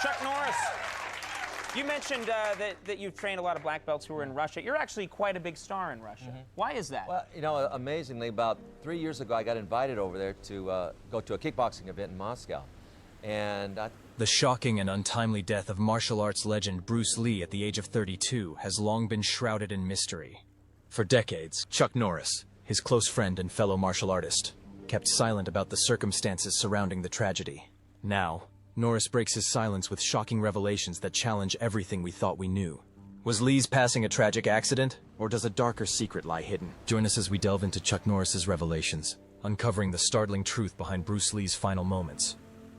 Chuck Norris, you mentioned that you've trained a lot of black belts who were in Russia. You're actually quite a big star in Russia. Why is that? Well, you know, amazingly, about 3 years ago, I got invited over there to go to a kickboxing event in Moscow. And The shocking and untimely death of martial arts legend Bruce Lee at the age of 32 has long been shrouded in mystery. For decades, Chuck Norris, his close friend and fellow martial artist, kept silent about the circumstances surrounding the tragedy. Now, Norris breaks his silence with shocking revelations that challenge everything we thought we knew. Was Lee's passing a tragic accident, or does a darker secret lie hidden? Join us as we delve into Chuck Norris's revelations, uncovering the startling truth behind Bruce Lee's final moments.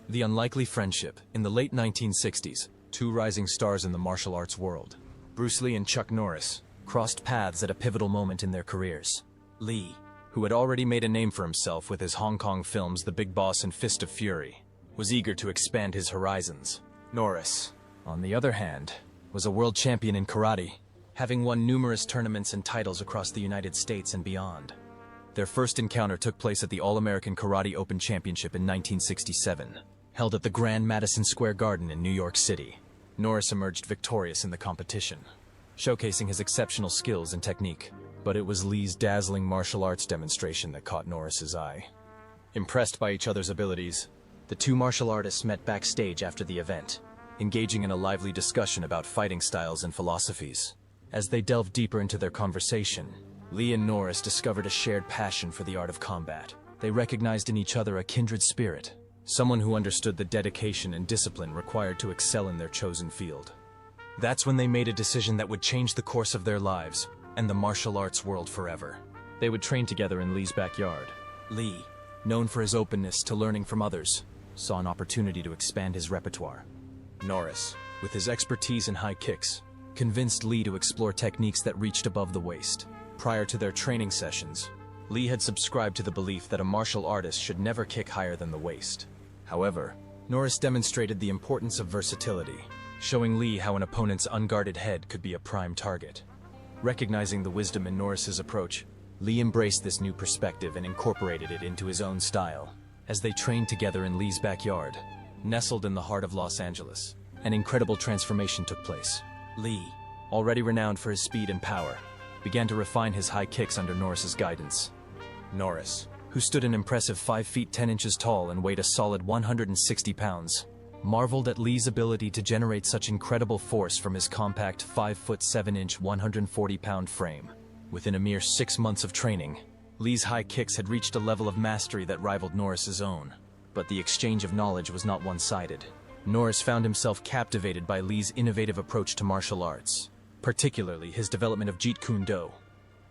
The unlikely friendship. In the late 1960s, two rising stars in the martial arts world, Bruce Lee and Chuck Norris, crossed paths at a pivotal moment in their careers. Lee, who had already made a name for himself with his Hong Kong films The Big Boss and Fist of Fury, was eager to expand his horizons. Norris, on the other hand, was a world champion in karate, having won numerous tournaments and titles across the United States and beyond. Their first encounter took place at the All-American Karate Open Championship in 1967, held at the Grand Madison Square Garden in New York City. Norris emerged victorious in the competition, showcasing his exceptional skills and technique. But it was Lee's dazzling martial arts demonstration that caught Norris's eye. Impressed by each other's abilities, the two martial artists met backstage after the event, engaging in a lively discussion about fighting styles and philosophies. As they delved deeper into their conversation, Lee and Norris discovered a shared passion for the art of combat. They recognized in each other a kindred spirit, someone who understood the dedication and discipline required to excel in their chosen field. That's when they made a decision that would change the course of their lives and the martial arts world forever. They would train together in Lee's backyard. Lee, known for his openness to learning from others, saw an opportunity to expand his repertoire. Norris, with his expertise in high kicks, convinced Lee to explore techniques that reached above the waist. Prior to their training sessions, Lee had subscribed to the belief that a martial artist should never kick higher than the waist. However, Norris demonstrated the importance of versatility, showing Lee how an opponent's unguarded head could be a prime target. Recognizing the wisdom in Norris's approach, Lee embraced this new perspective and incorporated it into his own style. As they trained together in Lee's backyard, nestled in the heart of Los Angeles, an incredible transformation took place. Lee, already renowned for his speed and power, began to refine his high kicks under Norris's guidance. Norris, who stood an impressive 5 feet 10 inches tall and weighed a solid 160 pounds, marveled at Lee's ability to generate such incredible force from his compact 5 foot 7 inch 140 pound frame. Within a mere 6 months of training, Lee's high kicks had reached a level of mastery that rivaled Norris's own. But the exchange of knowledge was not one-sided. Norris found himself captivated by Lee's innovative approach to martial arts, particularly his development of Jeet Kune Do.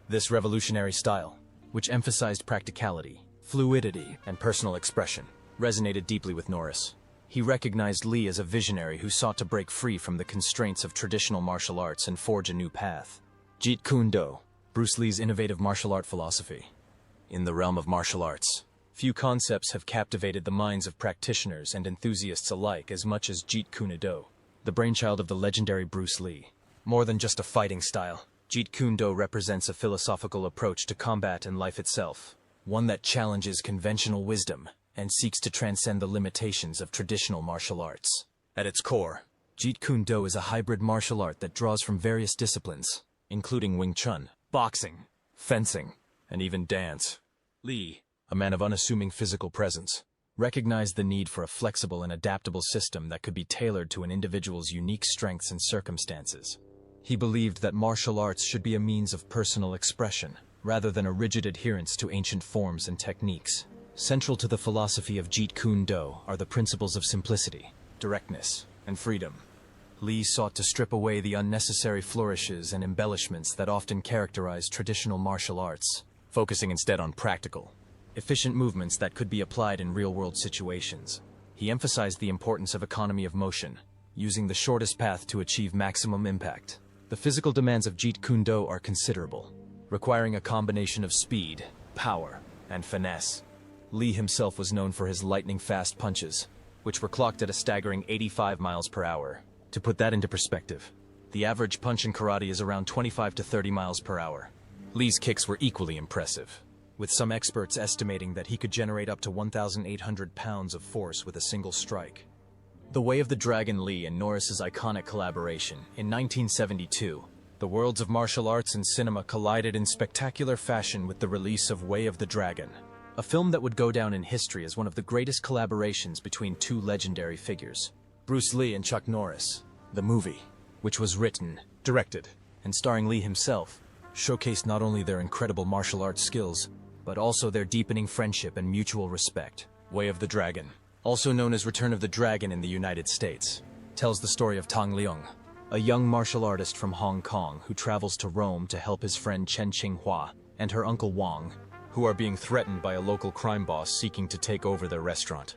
This revolutionary style, which emphasized practicality, fluidity, and personal expression, resonated deeply with Norris. He recognized Lee as a visionary who sought to break free from the constraints of traditional martial arts and forge a new path. Jeet Kune Do, Bruce Lee's innovative martial art philosophy. In the realm of martial arts, few concepts have captivated the minds of practitioners and enthusiasts alike as much as Jeet Kune Do, the brainchild of the legendary Bruce Lee. More than just a fighting style, Jeet Kune Do represents a philosophical approach to combat and life itself, one that challenges conventional wisdom and seeks to transcend the limitations of traditional martial arts. At its core, Jeet Kune Do is a hybrid martial art that draws from various disciplines, including Wing Chun, boxing, fencing, and even dance. Lee, a man of unassuming physical presence, recognized the need for a flexible and adaptable system that could be tailored to an individual's unique strengths and circumstances. He believed that martial arts should be a means of personal expression, rather than a rigid adherence to ancient forms and techniques. Central to the philosophy of Jeet Kune Do are the principles of simplicity, directness, and freedom. Lee sought to strip away the unnecessary flourishes and embellishments that often characterize traditional martial arts, focusing instead on practical, efficient movements that could be applied in real-world situations. He emphasized the importance of economy of motion, using the shortest path to achieve maximum impact. The physical demands of Jeet Kune Do are considerable, requiring a combination of speed, power, and finesse. Lee himself was known for his lightning-fast punches, which were clocked at a staggering 85 miles per hour. To put that into perspective, the average punch in karate is around 25 to 30 miles per hour. Lee's kicks were equally impressive, with some experts estimating that he could generate up to 1,800 pounds of force with a single strike. The Way of the Dragon. Lee and Norris's iconic collaboration. In 1972, the worlds of martial arts and cinema collided in spectacular fashion with the release of Way of the Dragon, a film that would go down in history as one of the greatest collaborations between two legendary figures, Bruce Lee and Chuck Norris. The movie, which was written, directed, and starring Lee himself, showcased not only their incredible martial arts skills, but also their deepening friendship and mutual respect. Way of the Dragon, also known as Return of the Dragon in the United States, tells the story of Tang Leung, a young martial artist from Hong Kong who travels to Rome to help his friend Chen Qinghua and her uncle Wang, who are being threatened by a local crime boss seeking to take over their restaurant.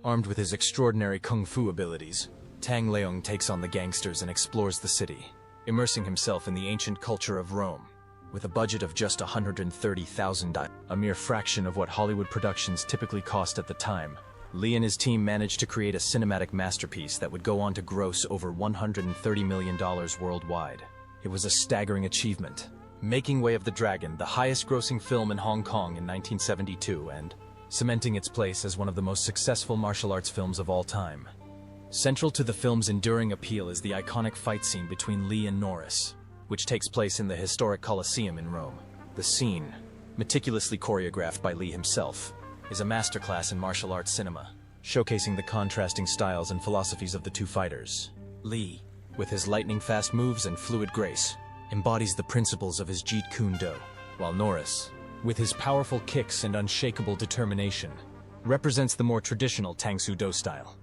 Armed with his extraordinary kung fu abilities, Tang Leung takes on the gangsters and explores the city, immersing himself in the ancient culture of Rome. With a budget of just $130,000, a mere fraction of what Hollywood productions typically cost at the time, Lee and his team managed to create a cinematic masterpiece that would go on to gross over $130 million worldwide. It was a staggering achievement, making Way of the Dragon the highest-grossing film in Hong Kong in 1972 and cementing its place as one of the most successful martial arts films of all time. Central to the film's enduring appeal is the iconic fight scene between Lee and Norris, which takes place in the historic Colosseum in Rome. The scene, meticulously choreographed by Lee himself, is a masterclass in martial arts cinema, showcasing the contrasting styles and philosophies of the two fighters. Lee, with his lightning-fast moves and fluid grace, embodies the principles of his Jeet Kune Do, while Norris, with his powerful kicks and unshakable determination, represents the more traditional Tang Soo Do style.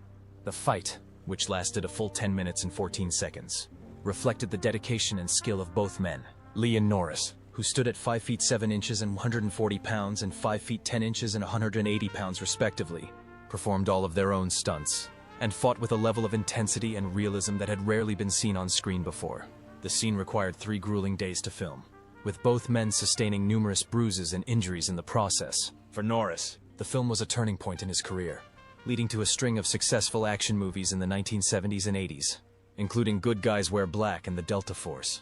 The fight, which lasted a full 10 minutes and 14 seconds, reflected the dedication and skill of both men. Lee and Norris, who stood at 5 feet 7 inches and 140 pounds and 5 feet 10 inches and 180 pounds respectively, performed all of their own stunts, and fought with a level of intensity and realism that had rarely been seen on screen before. The scene required 3 grueling days to film, with both men sustaining numerous bruises and injuries in the process. For Norris, the film was a turning point in his career, leading to a string of successful action movies in the 1970s and 80s, including Good Guys Wear Black and The Delta Force.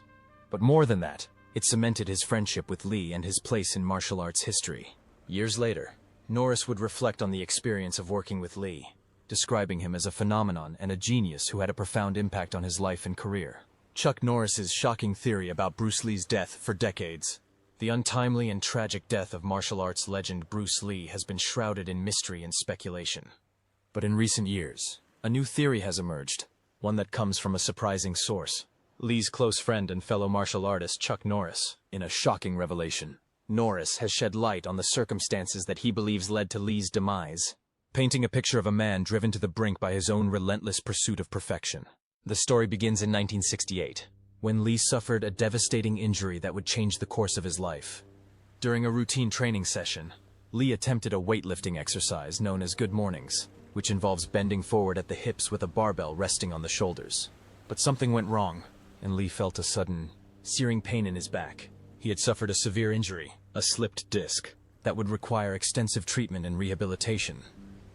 But more than that, it cemented his friendship with Lee and his place in martial arts history. Years later, Norris would reflect on the experience of working with Lee, describing him as a phenomenon and a genius who had a profound impact on his life and career. Chuck Norris's shocking theory about Bruce Lee's death for decades. The untimely and tragic death of martial arts legend Bruce Lee has been shrouded in mystery and speculation. But in recent years, a new theory has emerged, one that comes from a surprising source. Lee's close friend and fellow martial artist Chuck Norris. In a shocking revelation, Norris has shed light on the circumstances that he believes led to Lee's demise, painting a picture of a man driven to the brink by his own relentless pursuit of perfection. The story begins in 1968, when Lee suffered a devastating injury that would change the course of his life. During a routine training session, Lee attempted a weightlifting exercise known as Good Mornings, which involves bending forward at the hips with a barbell resting on the shoulders. But something went wrong, and Lee felt a sudden, searing pain in his back. He had suffered a severe injury, a slipped disc, that would require extensive treatment and rehabilitation.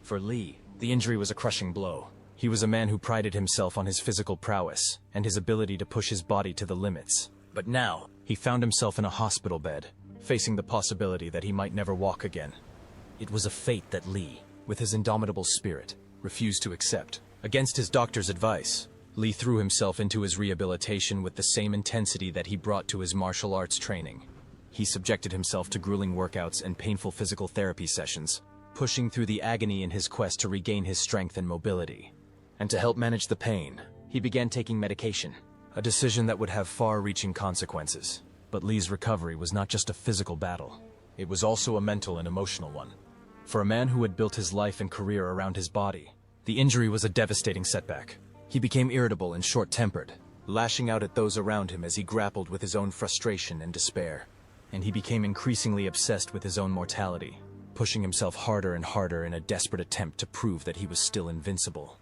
For Lee, the injury was a crushing blow. He was a man who prided himself on his physical prowess and his ability to push his body to the limits. But now, he found himself in a hospital bed, facing the possibility that he might never walk again. It was a fate that Lee, with his indomitable spirit, refused to accept. Against his doctor's advice, Lee threw himself into his rehabilitation with the same intensity that he brought to his martial arts training. He subjected himself to grueling workouts and painful physical therapy sessions, pushing through the agony in his quest to regain his strength and mobility. And to help manage the pain, he began taking medication, a decision that would have far-reaching consequences. But Lee's recovery was not just a physical battle. It was also a mental and emotional one. For a man who had built his life and career around his body, the injury was a devastating setback. He became irritable and short-tempered, lashing out at those around him as he grappled with his own frustration and despair. And he became increasingly obsessed with his own mortality, pushing himself harder and harder in a desperate attempt to prove that he was still invincible.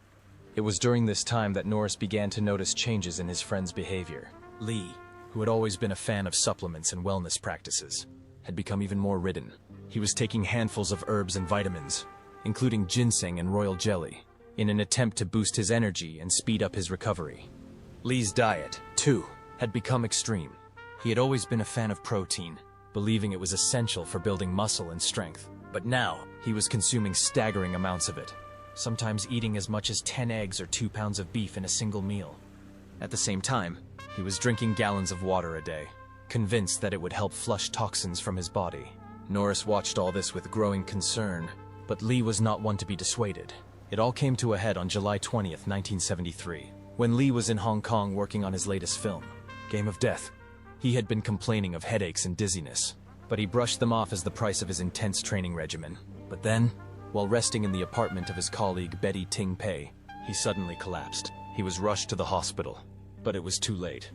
It was during this time that Norris began to notice changes in his friend's behavior. Lee, who had always been a fan of supplements and wellness practices, had become even more ridden. He was taking handfuls of herbs and vitamins, including ginseng and royal jelly, in an attempt to boost his energy and speed up his recovery. Lee's diet, too, had become extreme. He had always been a fan of protein, believing it was essential for building muscle and strength. But now, he was consuming staggering amounts of it. sometimes eating as much as 10 eggs or 2 pounds of beef in a single meal. At the same time, he was drinking gallons of water a day, convinced that it would help flush toxins from his body. Norris watched all this with growing concern, but Lee was not one to be dissuaded. It all came to a head on July 20th, 1973, when Lee was in Hong Kong working on his latest film, Game of Death. He had been complaining of headaches and dizziness, but he brushed them off as the price of his intense training regimen. But then, while resting in the apartment of his colleague Betty Ting Pei, he suddenly collapsed. He was rushed to the hospital, but it was too late.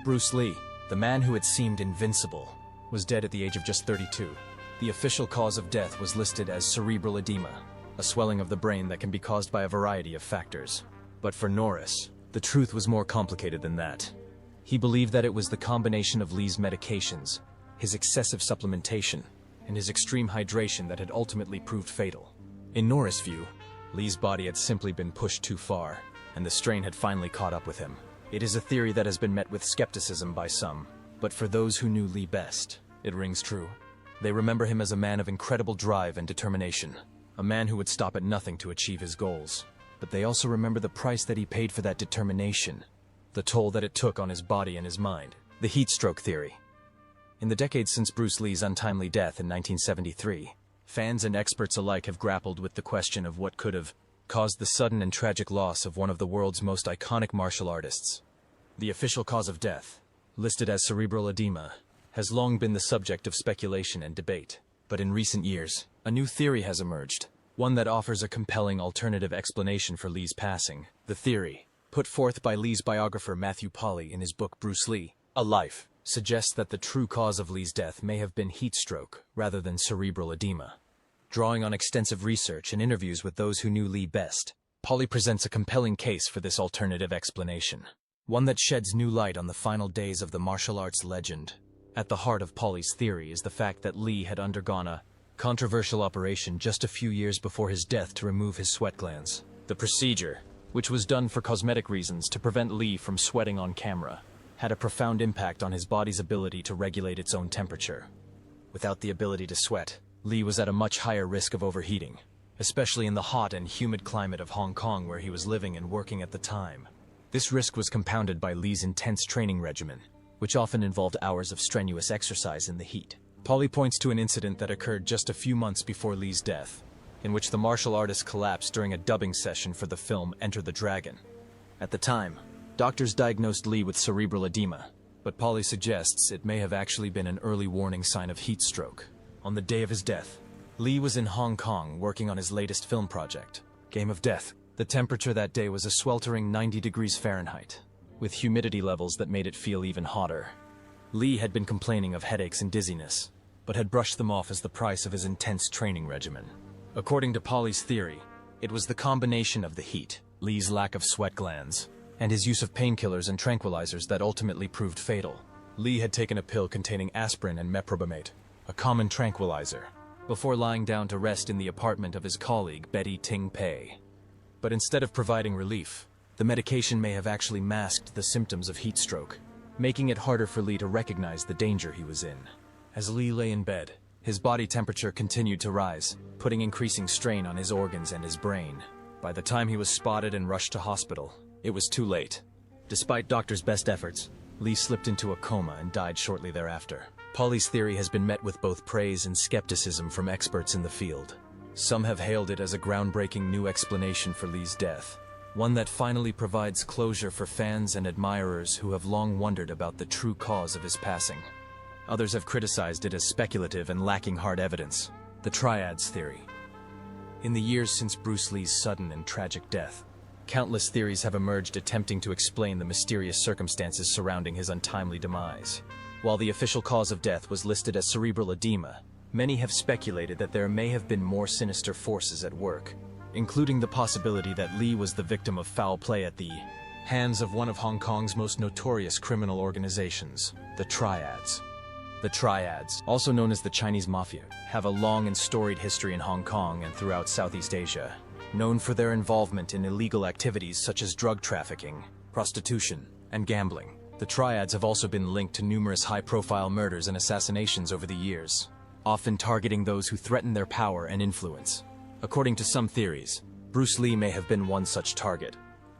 Bruce Lee, the man who had seemed invincible, was dead at the age of just 32. The official cause of death was listed as cerebral edema, a swelling of the brain that can be caused by a variety of factors. But for Norris, the truth was more complicated than that. He believed that it was the combination of Lee's medications, his excessive supplementation, and his extreme hydration that had ultimately proved fatal. In Norris' view, Lee's body had simply been pushed too far, and the strain had finally caught up with him. It is a theory that has been met with skepticism by some, but for those who knew Lee best, it rings true. They remember him as a man of incredible drive and determination, a man who would stop at nothing to achieve his goals. But they also remember the price that he paid for that determination, the toll that it took on his body and his mind. The heat stroke theory. In the decades since Bruce Lee's untimely death in 1973, fans and experts alike have grappled with the question of what could have caused the sudden and tragic loss of one of the world's most iconic martial artists. The official cause of death, listed as cerebral edema, has long been the subject of speculation and debate. But in recent years, a new theory has emerged, one that offers a compelling alternative explanation for Lee's passing. The theory, put forth by Lee's biographer Matthew Polly in his book Bruce Lee, A Life, suggests that the true cause of Lee's death may have been heat stroke rather than cerebral edema. Drawing on extensive research and interviews with those who knew Lee best, Polly presents a compelling case for this alternative explanation, one that sheds new light on the final days of the martial arts legend. At the heart of Polly's theory is the fact that Lee had undergone a controversial operation just a few years before his death to remove his sweat glands. The procedure, which was done for cosmetic reasons to prevent Lee from sweating on camera, had a profound impact on his body's ability to regulate its own temperature. Without the ability to sweat, Lee was at a much higher risk of overheating, especially in the hot and humid climate of Hong Kong where he was living and working at the time. This risk was compounded by Lee's intense training regimen, which often involved hours of strenuous exercise in the heat. Polly points to an incident that occurred just a few months before Lee's death, in which the martial artist collapsed during a dubbing session for the film Enter the Dragon. At the time, doctors diagnosed Lee with cerebral edema, but Polly suggests it may have actually been an early warning sign of heat stroke. On the day of his death, Lee was in Hong Kong working on his latest film project, Game of Death. The temperature that day was a sweltering 90 degrees Fahrenheit, with humidity levels that made it feel even hotter. Lee had been complaining of headaches and dizziness, but had brushed them off as the price of his intense training regimen. According to Polly's theory, it was the combination of the heat, Lee's lack of sweat glands, and his use of painkillers and tranquilizers that ultimately proved fatal. Lee had taken a pill containing aspirin and meprobamate, a common tranquilizer, before lying down to rest in the apartment of his colleague Betty Ting Pei. But instead of providing relief, the medication may have actually masked the symptoms of heat stroke, making it harder for Lee to recognize the danger he was in. As Lee lay in bed, his body temperature continued to rise, putting increasing strain on his organs and his brain. By the time he was spotted and rushed to hospital, it was too late. Despite doctors' best efforts, Lee slipped into a coma and died shortly thereafter. Polly's theory has been met with both praise and skepticism from experts in the field. Some have hailed it as a groundbreaking new explanation for Lee's death, one that finally provides closure for fans and admirers who have long wondered about the true cause of his passing. Others have criticized it as speculative and lacking hard evidence. The triads theory. In the years since Bruce Lee's sudden and tragic death, countless theories have emerged attempting to explain the mysterious circumstances surrounding his untimely demise. While the official cause of death was listed as cerebral edema, many have speculated that there may have been more sinister forces at work, including the possibility that Lee was the victim of foul play at the hands of one of Hong Kong's most notorious criminal organizations, the Triads. The Triads, also known as the Chinese Mafia, have a long and storied history in Hong Kong and throughout Southeast Asia, known for their involvement in illegal activities such as drug trafficking, prostitution, and gambling. The Triads have also been linked to numerous high-profile murders and assassinations over the years, often targeting those who threaten their power and influence. According to some theories, Bruce Lee may have been one such target.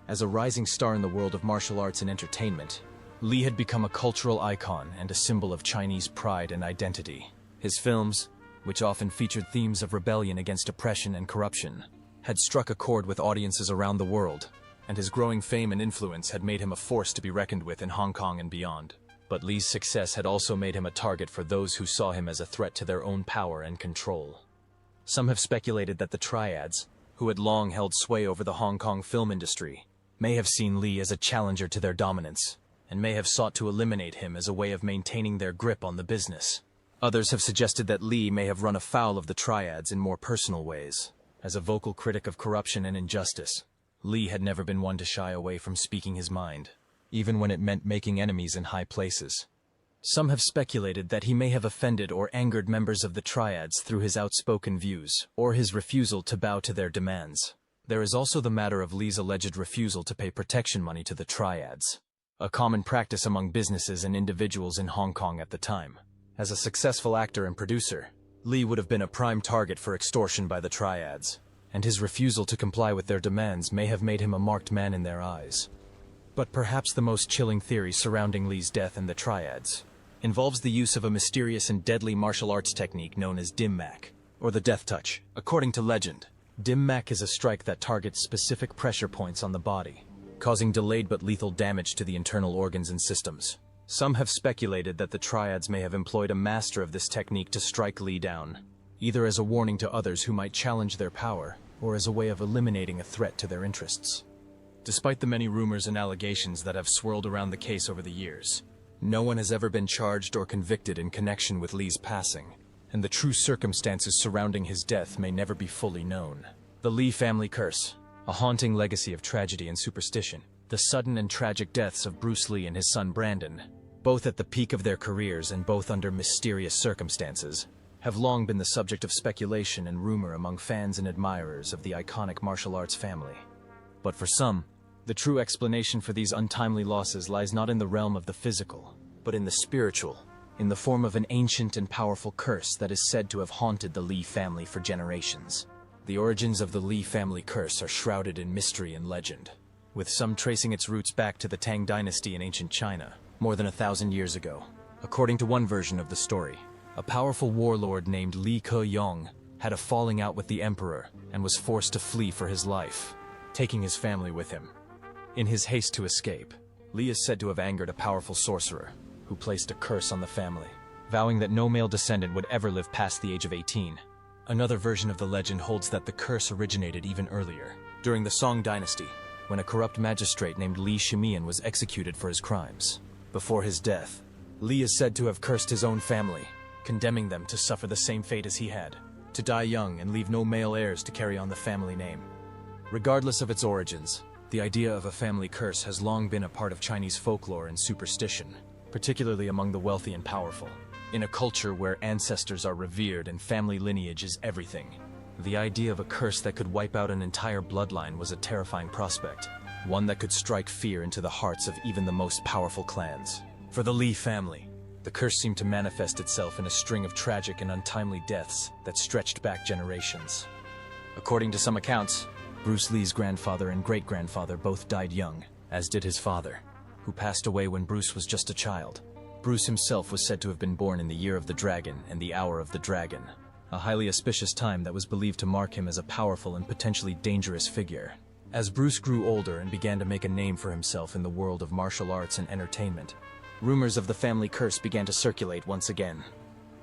As a rising star in the world of martial arts and entertainment, Lee had become a cultural icon and a symbol of Chinese pride and identity. His films, which often featured themes of rebellion against oppression and corruption, had struck a chord with audiences around the world, and his growing fame and influence had made him a force to be reckoned with in Hong Kong and beyond. But Lee's success had also made him a target for those who saw him as a threat to their own power and control. Some have speculated that the triads, who had long held sway over the Hong Kong film industry, may have seen Lee as a challenger to their dominance, and may have sought to eliminate him as a way of maintaining their grip on the business. Others have suggested that Lee may have run afoul of the triads in more personal ways. As a vocal critic of corruption and injustice, Lee had never been one to shy away from speaking his mind, even when it meant making enemies in high places. Some have speculated that he may have offended or angered members of the triads through his outspoken views, or his refusal to bow to their demands. There is also the matter of Lee's alleged refusal to pay protection money to the triads, a common practice among businesses and individuals in Hong Kong at the time. As a successful actor and producer, Lee would have been a prime target for extortion by the triads, and his refusal to comply with their demands may have made him a marked man in their eyes. But perhaps the most chilling theory surrounding Lee's death and the triads involves the use of a mysterious and deadly martial arts technique known as dim mak, or the death touch. According to legend, dim mak is a strike that targets specific pressure points on the body, causing delayed but lethal damage to the internal organs and systems. Some have speculated that the triads may have employed a master of this technique to strike Lee down, either as a warning to others who might challenge their power, or as a way of eliminating a threat to their interests. Despite the many rumors and allegations that have swirled around the case over the years, no one has ever been charged or convicted in connection with Lee's passing, and the true circumstances surrounding his death may never be fully known. The Lee family curse, a haunting legacy of tragedy and superstition. The sudden and tragic deaths of Bruce Lee and his son Brandon, both at the peak of their careers and both under mysterious circumstances, have long been the subject of speculation and rumor among fans and admirers of the iconic martial arts family. But for some, the true explanation for these untimely losses lies not in the realm of the physical, but in the spiritual, in the form of an ancient and powerful curse that is said to have haunted the Lee family for generations. The origins of the Lee family curse are shrouded in mystery and legend, with some tracing its roots back to the Tang dynasty in ancient China, more than 1,000 years ago. According to one version of the story, a powerful warlord named Li Ke-yong had a falling out with the emperor and was forced to flee for his life, taking his family with him. In his haste to escape, Li is said to have angered a powerful sorcerer, who placed a curse on the family, vowing that no male descendant would ever live past the age of 18. Another version of the legend holds that the curse originated even earlier, during the Song dynasty, when a corrupt magistrate named Li Shimian was executed for his crimes. Before his death, Li is said to have cursed his own family, condemning them to suffer the same fate as he had, to die young and leave no male heirs to carry on the family name. Regardless of its origins, the idea of a family curse has long been a part of Chinese folklore and superstition, particularly among the wealthy and powerful. In a culture where ancestors are revered and family lineage is everything, the idea of a curse that could wipe out an entire bloodline was a terrifying prospect, one that could strike fear into the hearts of even the most powerful clans. For the Li family, the curse seemed to manifest itself in a string of tragic and untimely deaths that stretched back generations. According to some accounts, Bruce Lee's grandfather and great-grandfather both died young, as did his father, who passed away when Bruce was just a child. Bruce himself was said to have been born in the year of the dragon and the hour of the dragon, a highly auspicious time that was believed to mark him as a powerful and potentially dangerous figure. As Bruce grew older and began to make a name for himself in the world of martial arts and entertainment, rumors of the family curse began to circulate once again.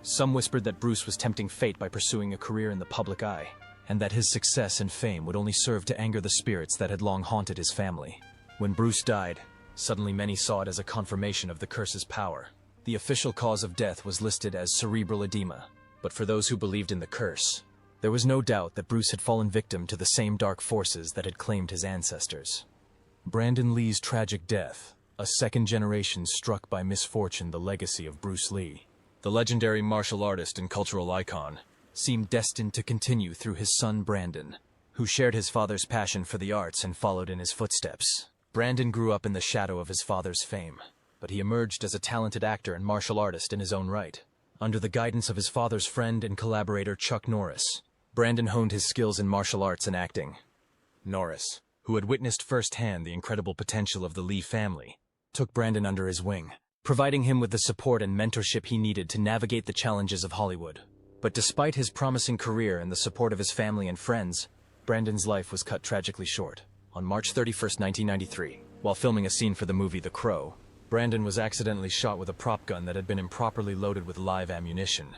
Some whispered that Bruce was tempting fate by pursuing a career in the public eye, and that his success and fame would only serve to anger the spirits that had long haunted his family. When Bruce died, suddenly many saw it as a confirmation of the curse's power. The official cause of death was listed as cerebral edema, but for those who believed in the curse, there was no doubt that Bruce had fallen victim to the same dark forces that had claimed his ancestors. Brandon Lee's tragic death, a second generation struck by misfortune, the legacy of Bruce Lee, the legendary martial artist and cultural icon, seemed destined to continue through his son Brandon, who shared his father's passion for the arts and followed in his footsteps. Brandon grew up in the shadow of his father's fame, but he emerged as a talented actor and martial artist in his own right. Under the guidance of his father's friend and collaborator Chuck Norris, Brandon honed his skills in martial arts and acting. Norris, who had witnessed firsthand the incredible potential of the Lee family, took Brandon under his wing, providing him with the support and mentorship he needed to navigate the challenges of Hollywood. But despite his promising career and the support of his family and friends, Brandon's life was cut tragically short. On March 31st, 1993, while filming a scene for the movie The Crow, Brandon was accidentally shot with a prop gun that had been improperly loaded with live ammunition.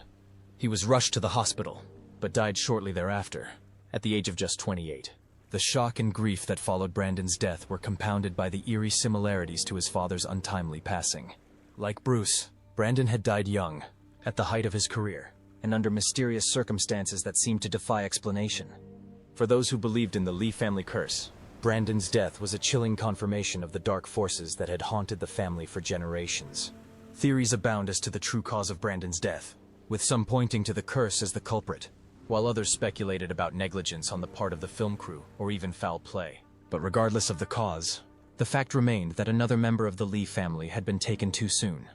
He was rushed to the hospital, but died shortly thereafter, at the age of just 28. The shock and grief that followed Brandon's death were compounded by the eerie similarities to his father's untimely passing. Like Bruce, Brandon had died young, at the height of his career, and under mysterious circumstances that seemed to defy explanation. For those who believed in the Lee family curse, Brandon's death was a chilling confirmation of the dark forces that had haunted the family for generations. Theories abound as to the true cause of Brandon's death, with some pointing to the curse as the culprit, while others speculated about negligence on the part of the film crew or even foul play. But regardless of the cause, the fact remained that another member of the Lee family had been taken too soon,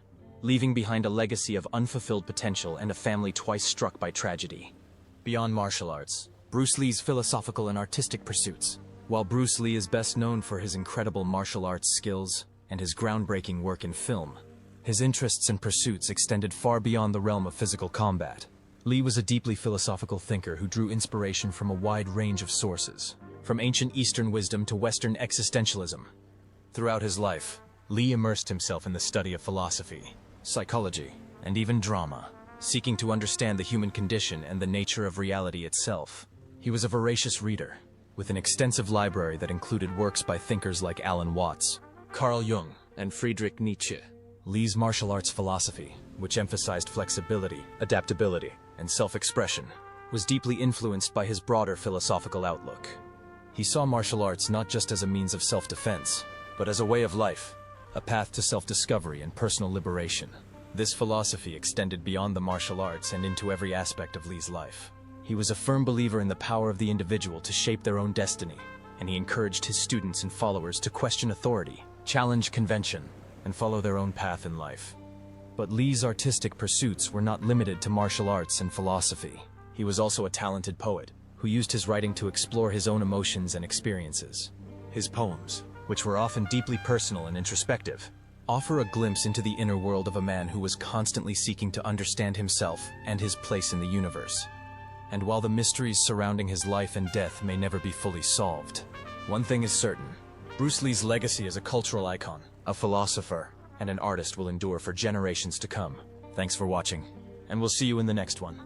leaving behind a legacy of unfulfilled potential and a family twice struck by tragedy. Beyond martial arts, Bruce Lee's philosophical and artistic pursuits. While Bruce Lee is best known for his incredible martial arts skills and his groundbreaking work in film, his interests and pursuits extended far beyond the realm of physical combat. Lee was a deeply philosophical thinker who drew inspiration from a wide range of sources, from ancient Eastern wisdom to Western existentialism. Throughout his life, Lee immersed himself in the study of philosophy, psychology, and even drama, seeking to understand the human condition and the nature of reality itself. He was a voracious reader, with an extensive library that included works by thinkers like Alan Watts, Carl Jung, and Friedrich Nietzsche. Lee's martial arts philosophy, which emphasized flexibility, adaptability, and self-expression, was deeply influenced by his broader philosophical outlook. He saw martial arts not just as a means of self-defense, but as a way of life, a path to self-discovery and personal liberation. This philosophy extended beyond the martial arts and into every aspect of Lee's life. He was a firm believer in the power of the individual to shape their own destiny, and he encouraged his students and followers to question authority, challenge convention, and follow their own path in life. But Lee's artistic pursuits were not limited to martial arts and philosophy. He was also a talented poet, who used his writing to explore his own emotions and experiences. His poems, which were often deeply personal and introspective, offer a glimpse into the inner world of a man who was constantly seeking to understand himself and his place in the universe. And while the mysteries surrounding his life and death may never be fully solved, one thing is certain: Bruce Lee's legacy as a cultural icon, a philosopher, and an artist will endure for generations to come. Thanks for watching, and we'll see you in the next one.